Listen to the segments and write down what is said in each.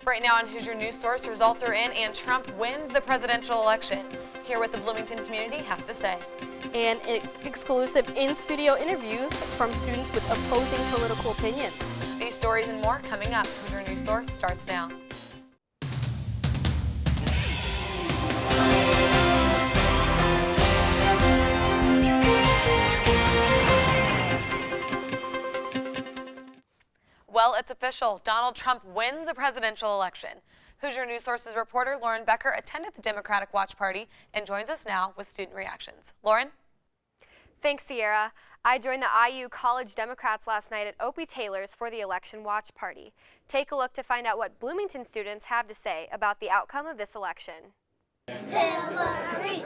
Right now on Hoosier News Source, results are in and Trump wins the presidential election. Hear what the Bloomington community has to say. And exclusive in-studio interviews from students with opposing political opinions. These stories and more coming up. Hoosier News Source starts now. Well, it's official. Donald Trump wins the presidential election. Hoosier News Source's reporter Lauren Becker attended the Democratic Watch Party and joins us now with student reactions. Lauren? Thanks, Sierra. I joined the IU College Democrats last night at Opie Taylor's for the election watch party. Take a look to find out what Bloomington students have to say about the outcome of this election. Hillary!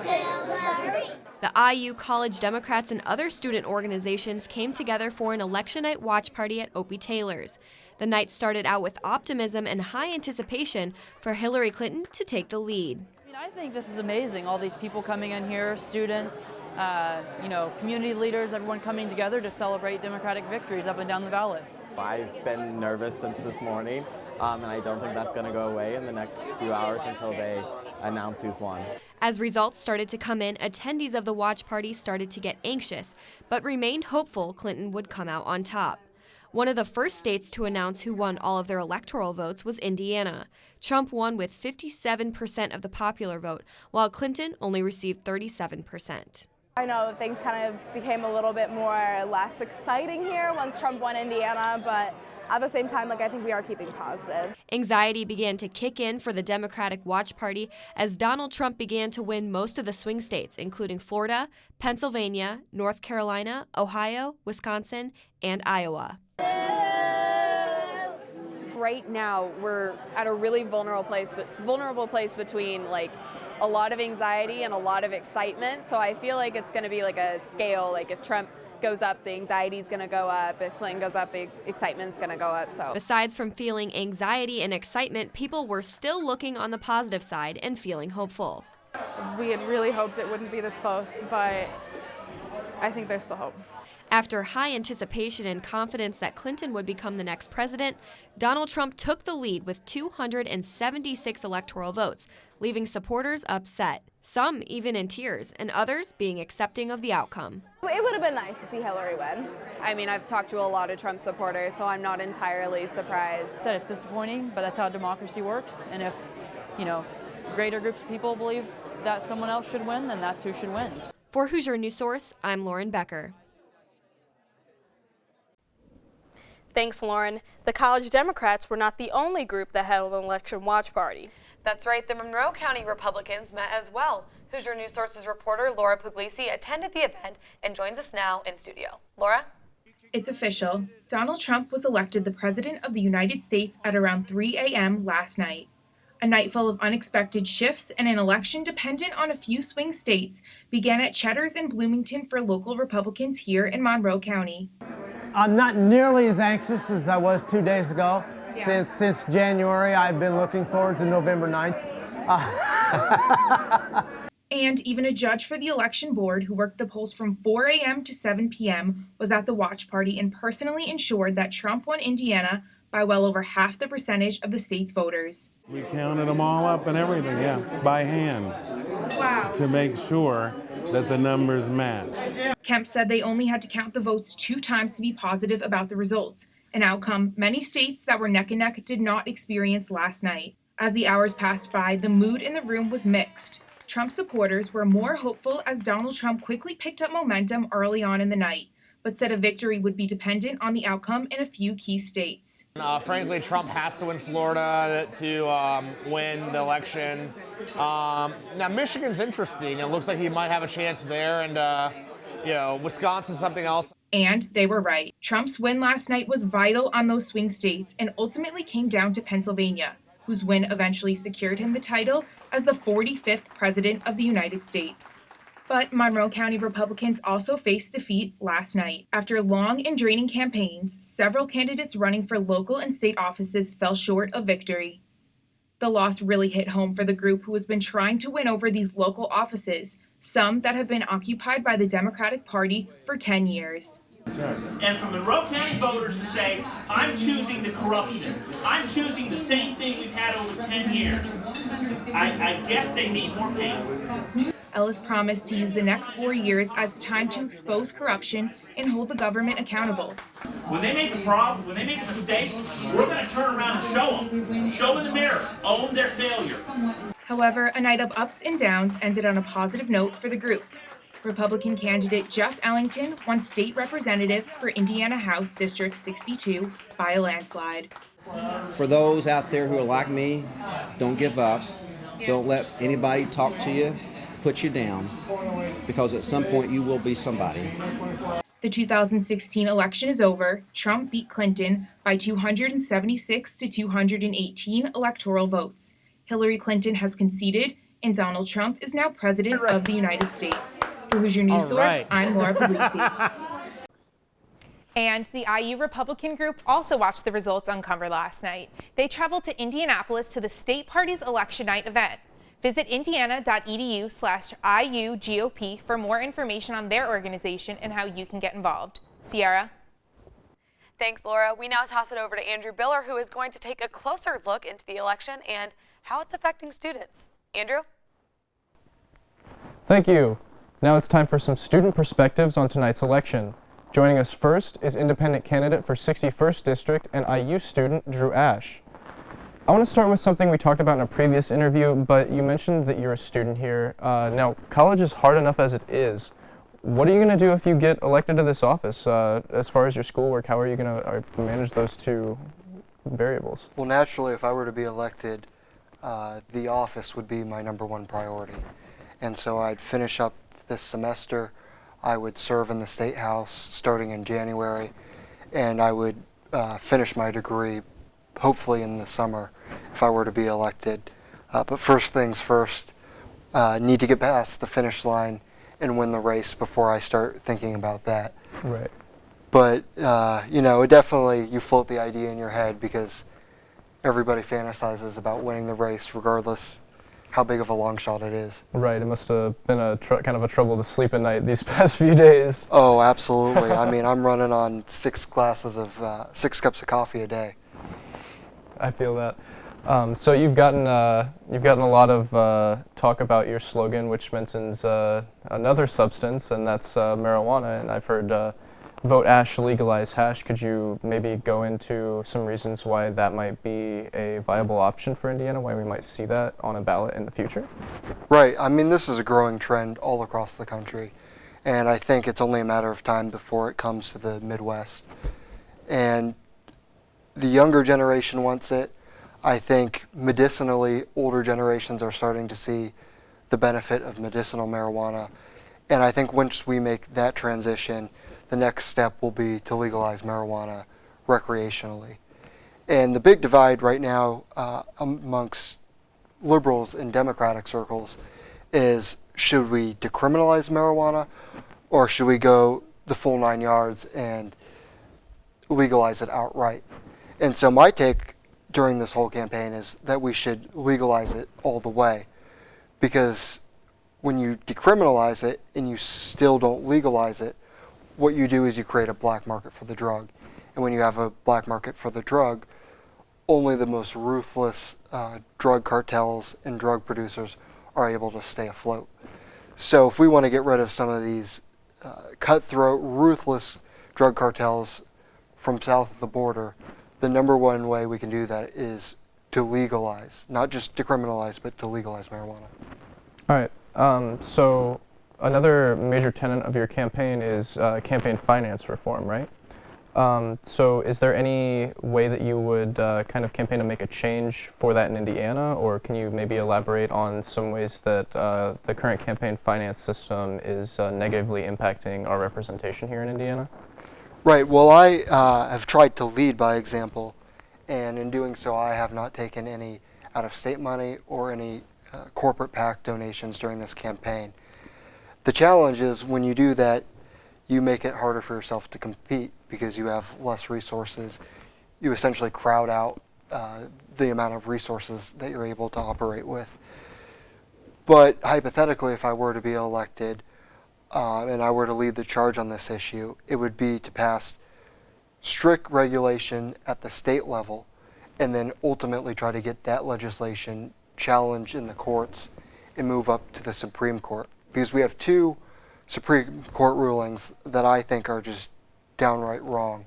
Hillary! The IU College Democrats and other student organizations came together for an election night watch party at Opie Taylor's. The night started out with optimism and high anticipation for Hillary Clinton to take the lead. I think this is amazing, all these people coming in here, students, community leaders, everyone coming together to celebrate Democratic victories up and down the ballot. I've been nervous since this morning, and I don't think that's going to go away in the next few hours until they announce who's won. As results started to come in, attendees of the watch party started to get anxious, but remained hopeful Clinton would come out on top. One of the first states to announce who won all of their electoral votes was Indiana. Trump won with 57% of the popular vote, while Clinton only received 37%. I know things kind of became a little bit less exciting here once Trump won Indiana, but at the same time, I think we are keeping positive. Anxiety began to kick in for the Democratic Watch Party as Donald Trump began to win most of the swing states, including Florida, Pennsylvania, North Carolina, Ohio, Wisconsin, and Iowa. Right now, we're at a really vulnerable place between a lot of anxiety and a lot of excitement. So I feel like it's going to be like a scale. If Trump goes up, the anxiety is going to go up. If Clinton goes up, the excitement's going to go up. So besides from feeling anxiety and excitement, people were still looking on the positive side and feeling hopeful. We had really hoped it wouldn't be this close, but I think there's still hope. After high anticipation and confidence that Clinton would become the next president, Donald Trump took the lead with 276 electoral votes, leaving supporters upset, some even in tears, and others being accepting of the outcome. It would have been nice to see Hillary win. I mean, I've talked to a lot of Trump supporters, so I'm not entirely surprised. I said it's disappointing, but that's how democracy works. And if, greater groups of people believe that someone else should win, then that's who should win. For Hoosier News Source, I'm Lauren Becker. Thanks, Lauren. The College Democrats were not the only group that held an election watch party. That's right, the Monroe County Republicans met as well. Hoosier News Source's reporter Laura Puglisi attended the event and joins us now in studio. Laura? It's official. Donald Trump was elected the President of the United States at around 3 a.m. last night. A night full of unexpected shifts and an election dependent on a few swing states began at Cheddar's in Bloomington for local Republicans here in Monroe County. I'm not nearly as anxious as I was 2 days ago. Yeah. Since January, I've been looking forward to November 9th. And even a judge for the election board who worked the polls from 4 a.m. to 7 p.m. was at the watch party and personally ensured that Trump won Indiana by well over half the percentage of the state's voters. We counted them all up and everything, by hand. Wow. To make sure that the numbers match. Kemp said they only had to count the votes 2 times to be positive about the results, an outcome many states that were neck and neck did not experience last night. As the hours passed by, the mood in the room was mixed. Trump supporters were more hopeful as Donald Trump quickly picked up momentum early on in the night, but said a victory would be dependent on the outcome in a few key states. Frankly, Trump has to win Florida to win the election. Now, Michigan's interesting. It looks like he might have a chance there, and Wisconsin's something else. And they were right. Trump's win last night was vital on those swing states and ultimately came down to Pennsylvania, whose win eventually secured him the title as the 45th president of the United States. But Monroe County Republicans also faced defeat last night. After long and draining campaigns, several candidates running for local and state offices fell short of victory. The loss really hit home for the group who has been trying to win over these local offices, some that have been occupied by the Democratic Party for 10 years. And for Monroe County voters to say, I'm choosing the corruption, I'm choosing the same thing we've had over 10 years, I guess they need more pain. Ellis promised to use the next 4 years as time to expose corruption and hold the government accountable. When they make a problem, when they make a mistake, we're going to turn around and show them in the mirror, own their failure. However, a night of ups and downs ended on a positive note for the group. Republican candidate Jeff Ellington won state representative for Indiana House District 62 by a landslide. For those out there who are like me, don't give up. Don't let anybody talk to you, put you down, because at some point you will be somebody. The 2016 election is over. Trump beat Clinton by 276 to 218 electoral votes. Hillary Clinton has conceded, and Donald Trump is now president of the United States. For Hoosier News Source, I'm Laura Puglisi. And the IU Republican group also watched the results uncover last night. They traveled to Indianapolis to the state party's election night event. Visit indiana.edu/IUGOP for more information on their organization and how you can get involved. Sierra? Thanks, Laura. We now toss it over to Andrew Biller, who is going to take a closer look into the election and how it's affecting students. Andrew? Thank you. Now it's time for some student perspectives on tonight's election. Joining us first is independent candidate for 61st District and IU student Drew Ash. I want to start with something we talked about in a previous interview, but you mentioned that you're a student here. Now, college is hard enough as it is. What are you going to do if you get elected to this office? As far as your schoolwork, how are you going to manage those two variables? Well, naturally, if I were to be elected, the office would be my #1 priority. And so I'd finish up this semester, I would serve in the State House starting in January, and I would finish my degree hopefully in the summer if I were to be elected. But first things first, need to get past the finish line and win the race before I start thinking about that. Right. But, you know, it definitely, you float the idea in your head because everybody fantasizes about winning the race regardless how big of a long shot it is. Right, it must have been a kind of a trouble to sleep at night these past few days. Oh, absolutely. I mean, I'm running on 6 cups of coffee a day. I feel that. So you've gotten a lot of talk about your slogan, which mentions another substance, and that's marijuana. And I've heard vote ash, legalize hash. Could you maybe go into some reasons why that might be a viable option for Indiana, why we might see that on a ballot in the future? Right. I mean, this is a growing trend all across the country, and I think it's only a matter of time before it comes to the Midwest. And the younger generation wants it. I think medicinally, older generations are starting to see the benefit of medicinal marijuana. And I think once we make that transition, the next step will be to legalize marijuana recreationally. And the big divide right now amongst liberals in Democratic circles is, should we decriminalize marijuana or should we go the full 9 yards and legalize it outright? And so my take during this whole campaign is that we should legalize it all the way, because when you decriminalize it and you still don't legalize it, what you do is you create a black market for the drug. And when you have a black market for the drug, only the most ruthless drug cartels and drug producers are able to stay afloat. So if we want to get rid of some of these cutthroat, ruthless drug cartels from south of the border, the #1 way we can do that is to legalize, not just decriminalize, but to legalize marijuana. All right. So another major tenet of your campaign is campaign finance reform, right? So is there any way that you would kind of campaign to make a change for that in Indiana, or can you maybe elaborate on some ways that the current campaign finance system is negatively impacting our representation here in Indiana? Right. Well, I have tried to lead by example, and in doing so, I have not taken any out-of-state money or any corporate PAC donations during this campaign. The challenge is when you do that, you make it harder for yourself to compete because you have less resources. You essentially crowd out the amount of resources that you're able to operate with. But hypothetically, if I were to be elected, and I were to lead the charge on this issue, it would be to pass strict regulation at the state level and then ultimately try to get that legislation challenged in the courts and move up to the Supreme Court. Because we have two Supreme Court rulings that I think are just downright wrong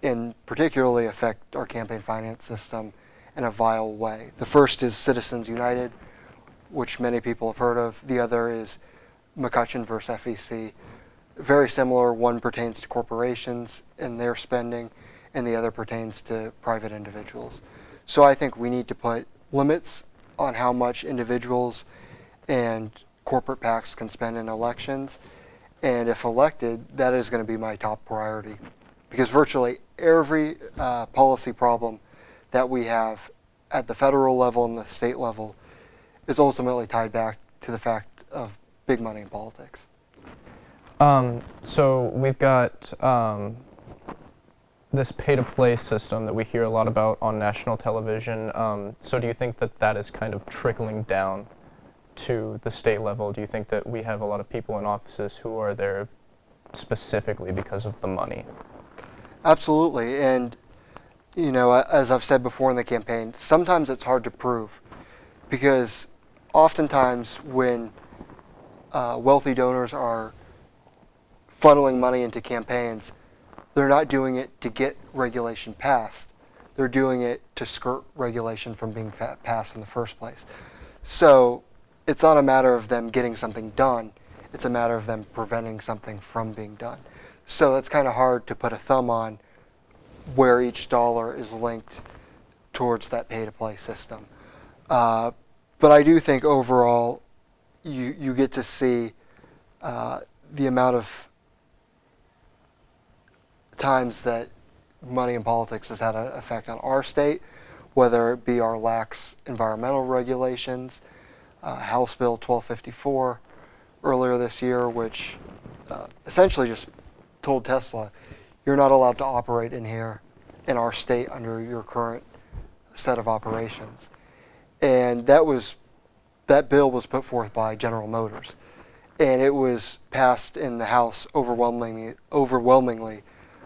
and particularly affect our campaign finance system in a vile way. The first is Citizens United, which many people have heard of. The other is McCutcheon versus FEC. Very similar. One pertains to corporations and their spending, and the other pertains to private individuals. So I think we need to put limits on how much individuals and corporate PACs can spend in elections. And if elected, that is going to be my top priority. Because virtually every policy problem that we have at the federal level and the state level is ultimately tied back to the fact of big money in politics. So we've got this pay-to-play system that we hear a lot about on national television. So do you think that that is kind of trickling down to the state level? Do you think that we have a lot of people in offices who are there specifically because of the money? Absolutely. And, you know, as I've said before in the campaign, sometimes it's hard to prove because oftentimes when wealthy donors are funneling money into campaigns, they're not doing it to get regulation passed. They're doing it to skirt regulation from being passed in the first place. So it's not a matter of them getting something done. It's a matter of them preventing something from being done. So it's kind of hard to put a thumb on where each dollar is linked towards that pay-to-play system. But I do think overall you get to see the amount of times that money in politics has had an effect on our state, whether it be our lax environmental regulations, House Bill 1254 earlier this year, which essentially just told Tesla, you're not allowed to operate in here in our state under your current set of operations. And that bill was put forth by General Motors. And it was passed in the House overwhelmingly,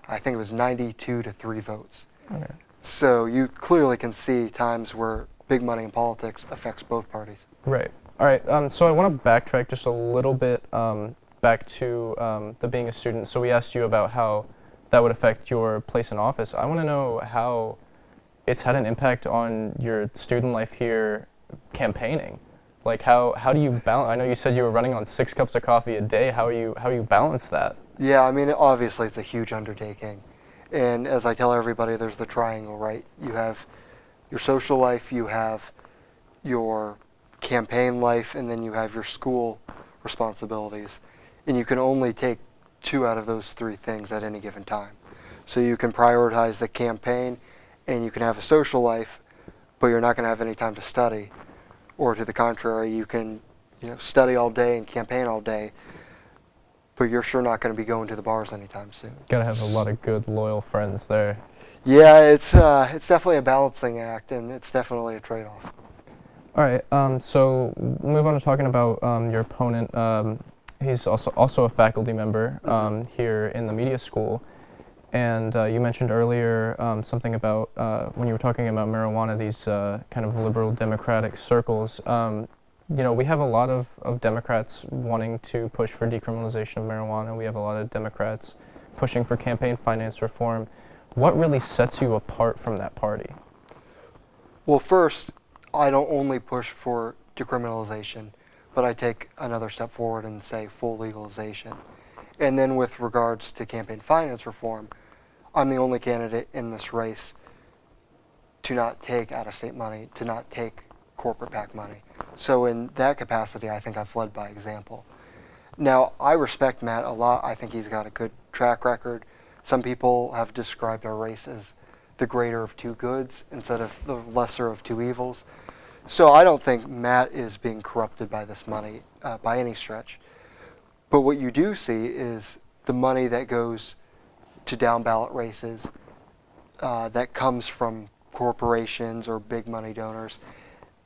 I think it was 92 to 3 votes. Okay. So you clearly can see times where big money in politics affects both parties. Right. All right. So I want to backtrack just a little bit back to the being a student. So we asked you about how that would affect your place in office. I want to know how it's had an impact on your student life here campaigning. Like how do you balance? I know you said you were running on 6 cups of coffee a day. How you balance that? Yeah, I mean, obviously it's a huge undertaking. And as I tell everybody, there's the triangle, right? You have your social life, you have your campaign life, and then you have your school responsibilities. And you can only take 2 out of those 3 things at any given time. So you can prioritize the campaign and you can have a social life, but you're not going to have any time to study. Or to the contrary, you can study all day and campaign all day, but you're sure not going to be going to the bars anytime soon. Gotta have a lot of good, loyal friends there. Yeah, it's definitely a balancing act, and it's definitely a trade-off. All right, so move on to talking about your opponent. He's also a faculty member here in the media school, and you mentioned earlier something about when you were talking about marijuana, these kind of liberal democratic circles. We have a lot of Democrats wanting to push for decriminalization of marijuana. We have a lot of Democrats pushing for campaign finance reform. What really sets you apart from that party? Well, first, I don't only push for decriminalization, but I take another step forward and say full legalization. And then with regards to campaign finance reform, I'm the only candidate in this race to not take out-of-state money, to not take corporate PAC money. So in that capacity, I think I've led by example. Now, I respect Matt a lot. I think he's got a good track record. Some people have described our race as the greater of 2 goods instead of the lesser of 2 evils. So I don't think Matt is being corrupted by this money by any stretch. But what you do see is the money that goes to down-ballot races that comes from corporations or big money donors.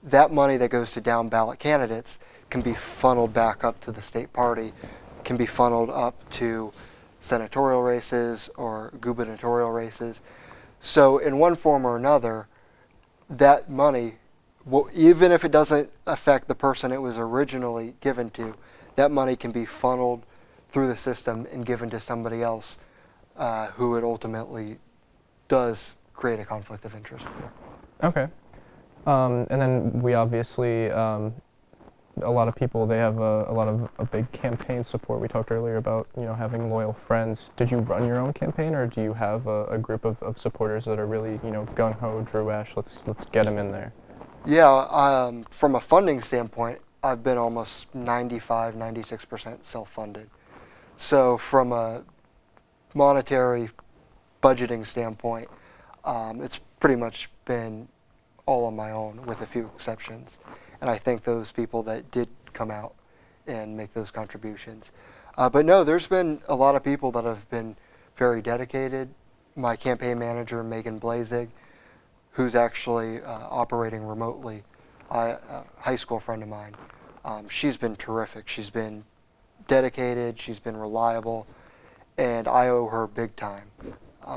That money that goes to down-ballot candidates can be funneled back up to the state party, can be funneled up to senatorial races or gubernatorial races. So in one form or another, that money, even if it doesn't affect the person it was originally given to, that money can be funneled through the system and given to somebody else who it ultimately does create a conflict of interest for. Okay. And then we obviously, a lot of people, they have a big campaign support. We talked earlier about, having loyal friends. Did you run your own campaign, or do you have a group of supporters that are really, gung-ho, Drew Ash, let's get him in there? Yeah, from a funding standpoint, I've been almost 95-96% self-funded. So from a monetary budgeting standpoint, it's pretty much been all on my own, with a few exceptions. And I thank those people that did come out and make those contributions. But no, there's been a lot of people that have been very dedicated. My campaign manager, Megan Blazig, who's actually operating remotely, a high school friend of mine, she's been terrific. She's been dedicated, she's been reliable, and I owe her big time,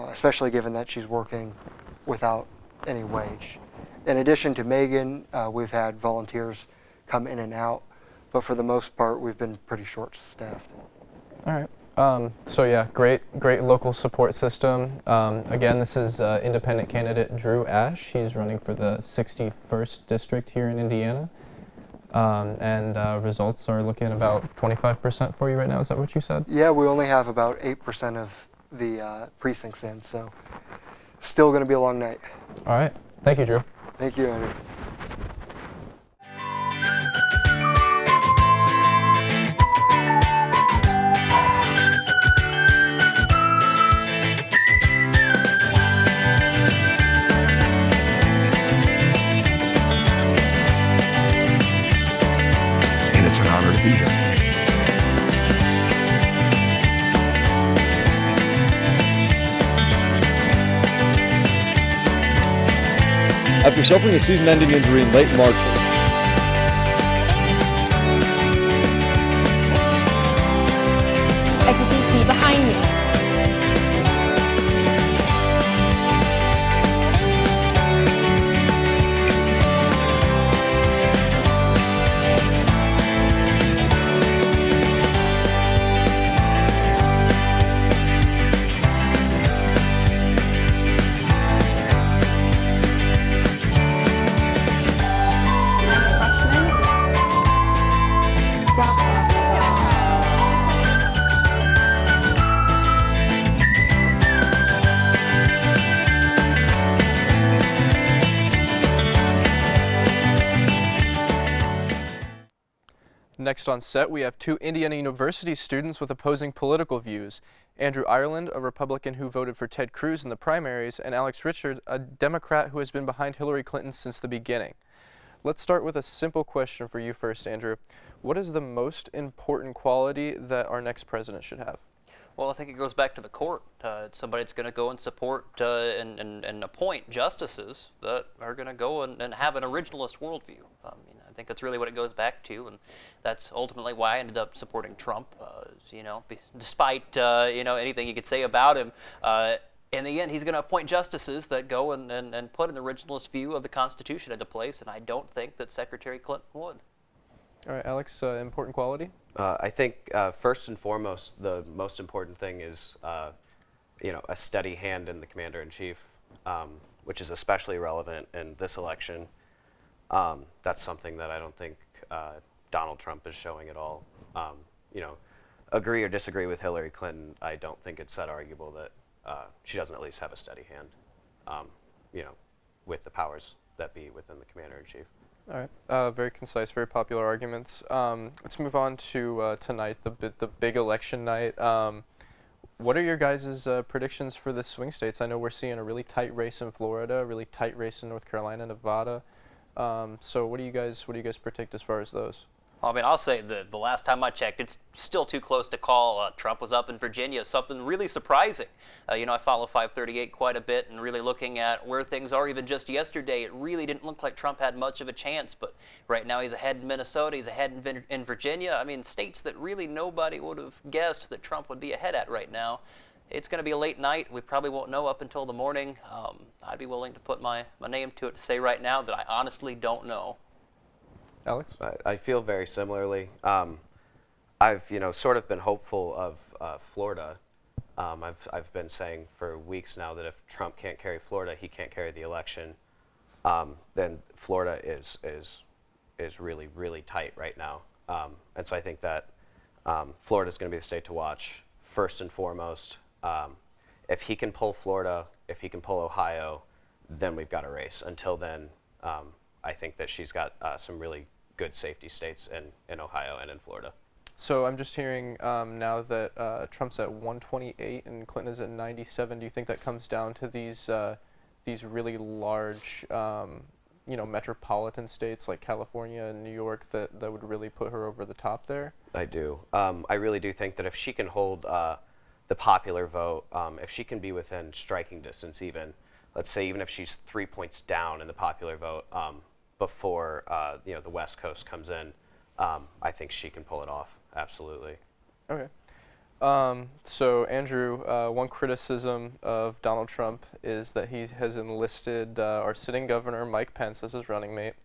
especially given that she's working without any wage. In addition to Megan, we've had volunteers come in and out, but for the most part, we've been pretty short-staffed. All right. So yeah, great local support system. Again, this is independent candidate Drew Ash. He's running for the 61st district here in Indiana. And results are looking at about 25% for you right now. Is that what you said? Yeah, we only have about 8% of the precincts in, so still going to be a long night. All right. Thank you, Drew. Thank you, Andrew. And it's an honor to be here. After suffering a season-ending injury in late March, as you can see behind me. Next on set, we have two Indiana University students with opposing political views. Andrew Ireland, a Republican who voted for Ted Cruz in the primaries, and Alex Richard, a Democrat who has been behind Hillary Clinton since the beginning. Let's start with a simple question for you first, Andrew. What is the most important quality that our next president should have? Well, I think it goes back to the court. It's somebody that's going to go and support and appoint justices that are going to go and have an originalist worldview. I think that's really what it goes back to, and that's ultimately why I ended up supporting Trump. Despite anything you could say about him, in the end, he's going to appoint justices that go and put an originalist view of the Constitution into place, and I don't think that Secretary Clinton would. All right, Alex, important quality? I think first and foremost, the most important thing is, a steady hand in the commander-in-chief, which is especially relevant in this election. That's something that I don't think Donald Trump is showing at all. Agree or disagree with Hillary Clinton, I don't think it's that arguable that she doesn't at least have a steady hand, with the powers that be within the commander-in-chief. All right, very concise, very popular arguments. Let's move on to tonight, the big election night. What are your guys' predictions for the swing states? I know we're seeing a really tight race in Florida, a really tight race in North Carolina, Nevada. So what do you guys predict as far as those? I mean, I'll say the last time I checked, it's still too close to call. Trump was up in Virginia, something really surprising. I follow 538 quite a bit, and really looking at where things are. Even just yesterday, it really didn't look like Trump had much of a chance. But right now, he's ahead in Minnesota, he's ahead in Virginia. I mean, states that really nobody would have guessed that Trump would be ahead at right now. It's going to be a late night. We probably won't know up until the morning. I'd be willing to put my name to it to say right now that I honestly don't know. Alex? I feel very similarly. I've sort of been hopeful of Florida. I've been saying for weeks now that if Trump can't carry Florida, he can't carry the election. Then Florida is really, really tight right now. And so I think that Florida is going to be the state to watch first and foremost. If he can pull Florida, if he can pull Ohio, then we've got a race. Until then, I think that she's got some really good safety states in Ohio and in Florida. So I'm just hearing now that Trump's at 128 and Clinton is at 97. Do you think that comes down to these really large, metropolitan states like California and New York that would really put her over the top there? I do. I really do think that if she can hold the popular vote, if she can be within striking distance even, let's say even if she's 3 points down in the popular vote before the West Coast comes in, I think she can pull it off. Absolutely. Okay. So Andrew, one criticism of Donald Trump is that he has enlisted our sitting governor Mike Pence as his running mate,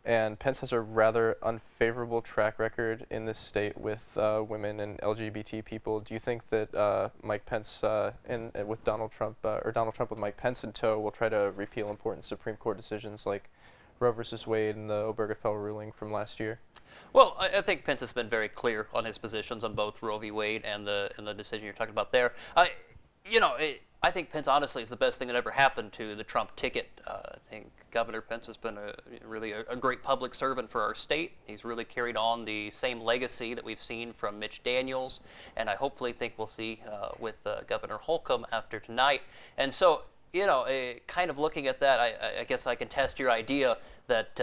and Pence has a rather unfavorable track record in this state with women and LGBT people. Do you think that Mike Pence with Donald Trump, or Donald Trump with Mike Pence in tow, will try to repeal important Supreme Court decisions like Roe versus Wade and the Obergefell ruling from last year? Well, I think Pence has been very clear on his positions on both Roe v. Wade and the decision you're talking about there. I think Pence honestly is the best thing that ever happened to the Trump ticket. I think Governor Pence has been really a great public servant for our state. He's really carried on the same legacy that we've seen from Mitch Daniels, and I hopefully think we'll see with Governor Holcomb after tonight. And so, kind of looking at that, I guess I can test your idea that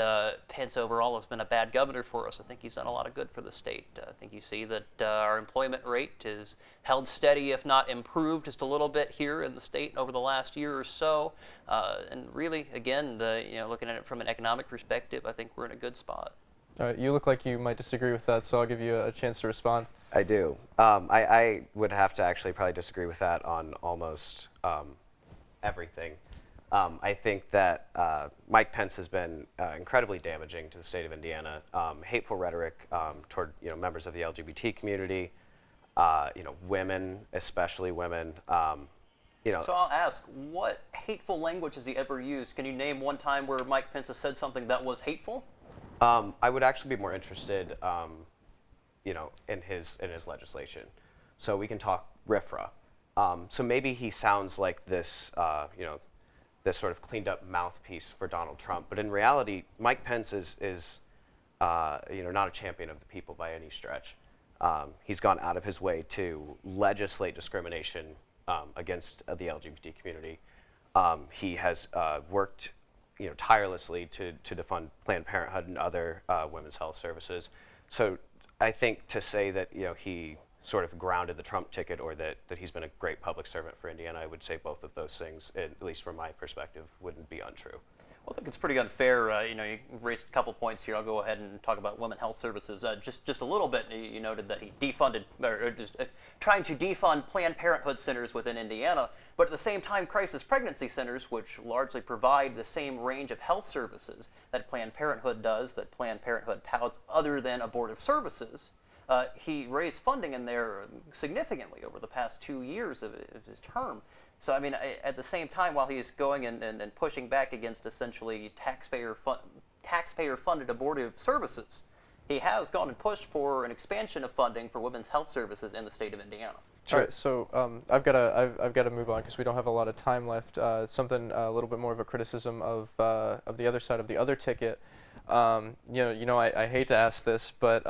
Pence overall has been a bad governor for us. I think he's done a lot of good for the state. I think you see that our employment rate is held steady, if not improved just a little bit here in the state over the last year or so. And really, again, looking at it from an economic perspective, I think we're in a good spot. All right, you look like you might disagree with that, so I'll give you a chance to respond. I do. I would have to actually probably disagree with that on almost everything. I think that Mike Pence has been incredibly damaging to the state of Indiana. Hateful rhetoric toward members of the LGBT community, women, especially women. So I'll ask, what hateful language has he ever used? Can you name one time where Mike Pence has said something that was hateful? I would actually be more interested, in his legislation. So we can talk RFRA. So maybe he sounds like this, this sort of cleaned up mouthpiece for Donald Trump. But in reality, Mike Pence is not a champion of the people by any stretch. He's gone out of his way to legislate discrimination against the LGBT community. He has worked tirelessly to defund Planned Parenthood and other women's health services. So I think to say that he sort of grounded the Trump ticket or that he's been a great public servant for Indiana, I would say both of those things, at least from my perspective, wouldn't be untrue. Well, I think it's pretty unfair. You raised a couple points here. I'll go ahead and talk about women's health services. Just a little bit, you noted that he defunded, or just trying to defund Planned Parenthood centers within Indiana, but at the same time, crisis pregnancy centers, which largely provide the same range of health services that Planned Parenthood does, that Planned Parenthood touts other than abortive services. He raised funding in there significantly over the past 2 years of his term. So, I mean, at the same time, while he's going and pushing back against essentially taxpayer-funded abortive services, he has gone and pushed for an expansion of funding for women's health services in the state of Indiana. All right, so I've got to move on because we don't have a lot of time left. Something a little bit more of a criticism of the other side of the other ticket. I hate to ask this, but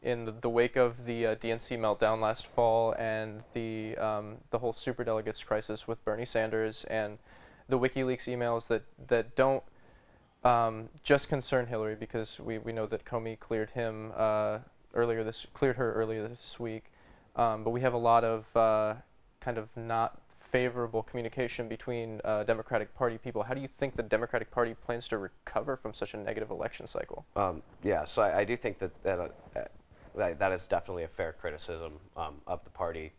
in the wake of the DNC meltdown last fall and the whole superdelegates crisis with Bernie Sanders and the WikiLeaks emails that don't just concern Hillary because we know that Comey cleared him cleared her earlier this week, but we have a lot of kind of not favorable communication between Democratic Party people. How do you think the Democratic Party plans to recover from such a negative election cycle? Yeah, so I do think that is definitely a fair criticism of the party.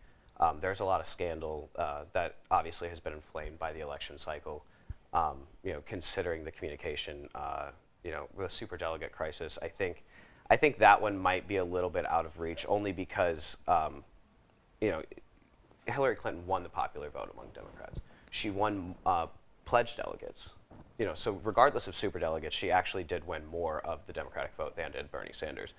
There's a lot of scandal that obviously has been inflamed by the election cycle. Considering the communication, the superdelegate crisis, I think that one might be a little bit out of reach, only because Hillary Clinton won the popular vote among Democrats. She won pledged delegates. So regardless of superdelegates, she actually did win more of the Democratic vote than did Bernie Sanders.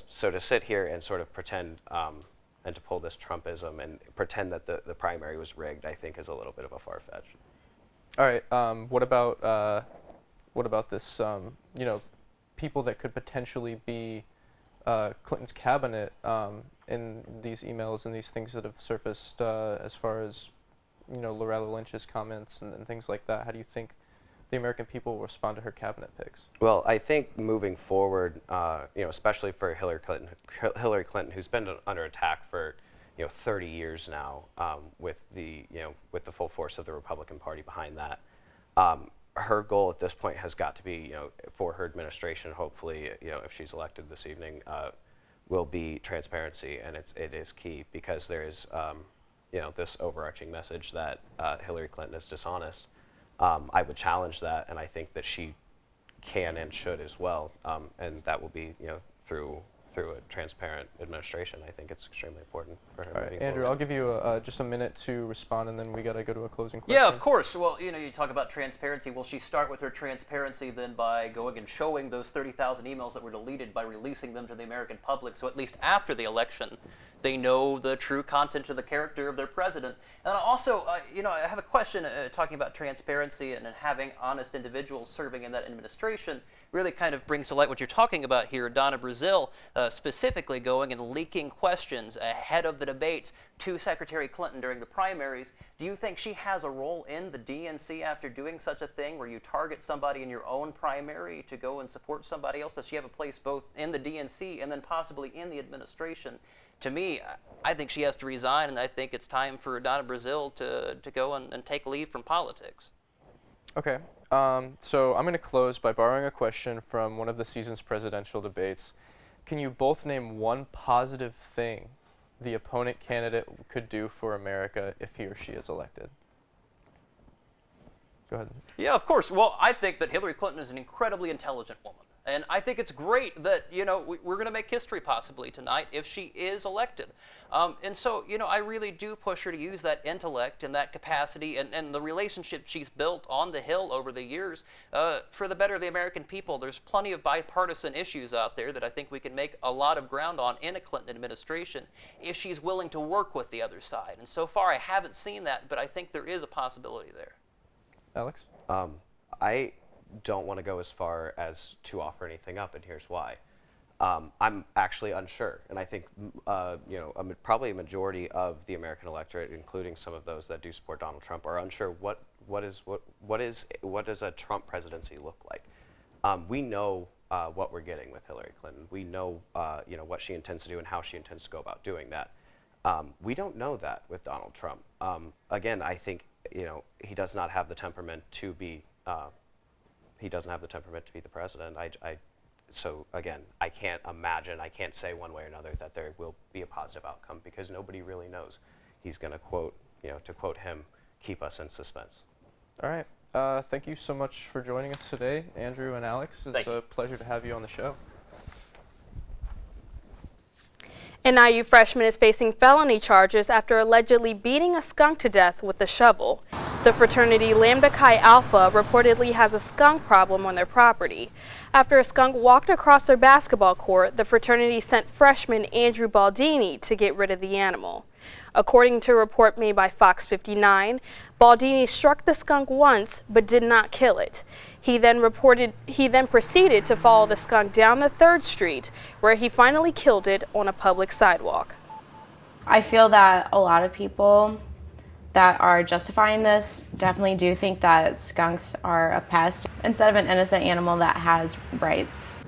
So to sit here and sort of pretend and to pull this Trumpism and pretend that the primary was rigged, I think is a little bit of a far-fetched. All right. What about this? People that could potentially be Clinton's cabinet in these emails and these things that have surfaced as far as Loretta Lynch's comments and things like that. How do you think the American people will respond to her cabinet picks? Well, I think moving forward, especially for Hillary Clinton, who's been under attack for 30 years now, with the full force of the Republican Party behind that. Her goal at this point has got to be, for her administration, hopefully, if she's elected this evening, will be transparency, and it is key because there is, this overarching message that Hillary Clinton is dishonest. I would challenge that, and I think that she can and should as well, and that will be, through a transparent administration. I think it's extremely important for her. All right, Andrew, I'll give you just a minute to respond, and then we got to go to a closing question. Yeah, of course. Well, you talk about transparency. Will she start with her transparency then by going and showing those 30,000 emails that were deleted by releasing them to the American public, so at least after the election, they know the true content of the character of their president? And also, I have a question talking about transparency and having honest individuals serving in that administration. Really kind of brings to light what you're talking about here. Donna Brazile specifically going and leaking questions ahead of the debates to Secretary Clinton during the primaries. Do you think she has a role in the DNC after doing such a thing where you target somebody in your own primary to go and support somebody else? Does she have a place both in the DNC and then possibly in the administration? To me, I think she has to resign, and I think it's time for Donna Brazile to go and take leave from politics. Okay. So I'm going to close by borrowing a question from one of the season's presidential debates. Can you both name one positive thing the opponent candidate could do for America if he or she is elected? Go ahead. Yeah, of course. Well, I think that Hillary Clinton is an incredibly intelligent woman. And I think it's great that, we're going to make history possibly tonight if she is elected. And so, I really do push her to use that intellect and that capacity and the relationship she's built on the Hill over the years for the better of the American people. There's plenty of bipartisan issues out there that I think we can make a lot of ground on in a Clinton administration if she's willing to work with the other side. And so far, I haven't seen that, but I think there is a possibility there. Alex? I don't want to go as far as to offer anything up, and here's why. I'm actually unsure, and I think probably a majority of the American electorate, including some of those that do support Donald Trump, are unsure what does a Trump presidency look like. We know what we're getting with Hillary Clinton. We know what she intends to do and how she intends to go about doing that. We don't know that with Donald Trump. Again, I think he does not have the temperament to be. He doesn't have the temperament to be the president. So again, I can't imagine, I can't say one way or another that there will be a positive outcome because nobody really knows. He's going to quote, to quote him, keep us in suspense. All right. Thank you so much for joining us today, Andrew and Alex. It's a pleasure to have you on the show. An IU freshman is facing felony charges after allegedly beating a skunk to death with a shovel. The fraternity Lambda Chi Alpha reportedly has a skunk problem on their property. After a skunk walked across their basketball court, the fraternity sent freshman Andrew Baldini to get rid of the animal. According to a report made by Fox 59, Baldini struck the skunk once but did not kill it. He then proceeded to follow the skunk down the 3rd Street, where he finally killed it on a public sidewalk. I feel that a lot of people that are justifying this definitely do think that skunks are a pest instead of an innocent animal that has rights.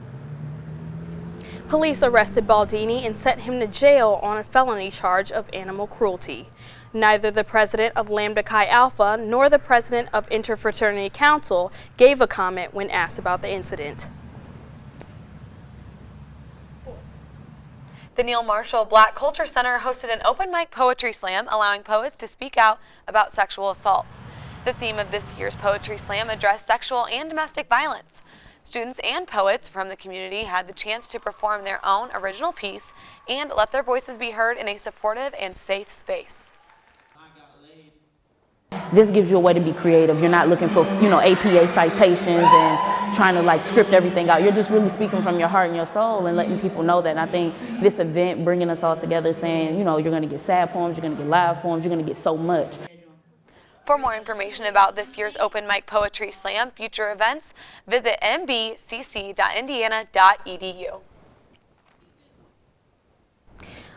Police arrested Baldini and sent him to jail on a felony charge of animal cruelty. Neither the president of Lambda Chi Alpha nor the president of Interfraternity Council gave a comment when asked about the incident. The Neil Marshall Black Culture Center hosted an open mic poetry slam, allowing poets to speak out about sexual assault. The theme of this year's poetry slam addressed sexual and domestic violence. Students and poets from the community had the chance to perform their own original piece and let their voices be heard in a supportive and safe space. This gives you a way to be creative. You're not looking for, APA citations and trying to script everything out. You're just really speaking from your heart and your soul and letting people know that. And I think this event, bringing us all together, saying, you're going to get sad poems, you're going to get live poems, you're going to get so much. For more information about this year's Open Mic Poetry Slam future events, visit mbcc.indiana.edu.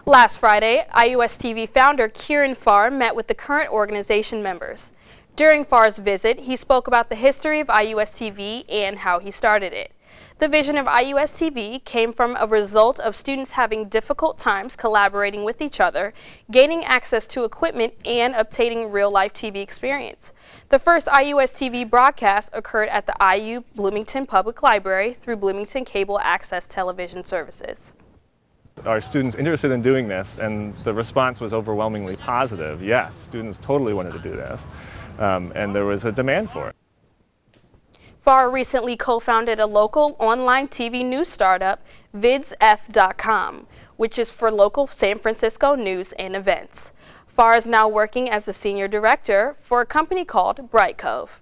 Last Friday, IUS-TV founder Kieran Farr met with the current organization members. During Farr's visit, he spoke about the history of IUS-TV and how he started it. The vision of IUS-TV came from a result of students having difficult times collaborating with each other, gaining access to equipment, and obtaining real-life TV experience. The first IUS-TV broadcast occurred at the IU Bloomington Public Library through Bloomington Cable Access Television Services. Are students interested in doing this? And the response was overwhelmingly positive. Yes, students totally wanted to do this, and there was a demand for it. Farr recently co-founded a local online TV news startup, vidsf.com, which is for local San Francisco news and events. Farr is now working as the senior director for a company called Bright Cove.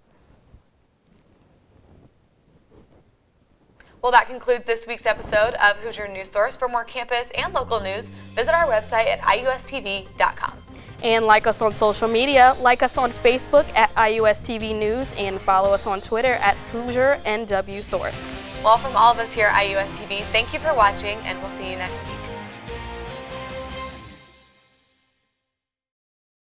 Well, that concludes this week's episode of Hoosier News Source. For more campus and local news, visit our website at iustv.com. And like us on social media, like us on Facebook at IUS-TV News and follow us on Twitter at Hoosier NW Source. Well, from all of us here at IUS-TV, thank you for watching, and we'll see you next week.